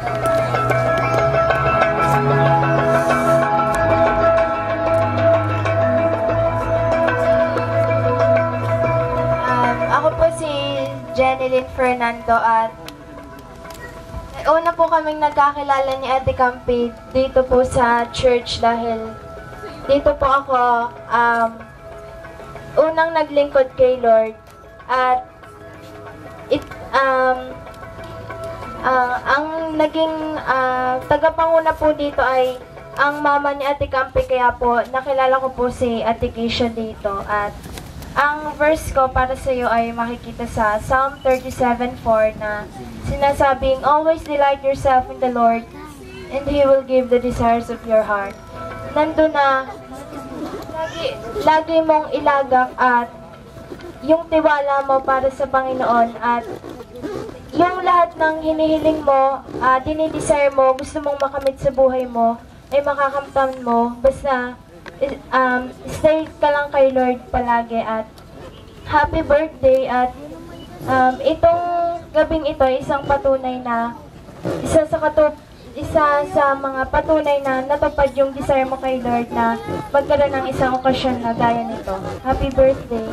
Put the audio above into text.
Ako po si Jenilyn Fernando at una po kaming nagkakilala ni Ate Campi dito po sa church dahil dito po ako unang naglingkod kay Lord at ang naging tagapanguna po dito ay ang mama ni Ate Campi, kaya po nakilala ko po si Ate Keisha dito. At ang verse ko para sa iyo ay makikita sa Psalm 37:4 na sinasabing, "Always delight yourself in the Lord, and He will give the desires of your heart." Nandun na lagi mong ilagak at yung tiwala mo para sa Panginoon at yung lahat ng hinihiling mo, dinidesire mo, gusto mong makamit sa buhay mo, ay makakamtan mo. Basta stay ka lang kay Lord palagi at happy birthday. At itong gabing ito ay isang patunay na isa sa mga patunay na natupad yung desire mo kay Lord na magkaroon ng isang okasyon na gaya nito. Happy birthday!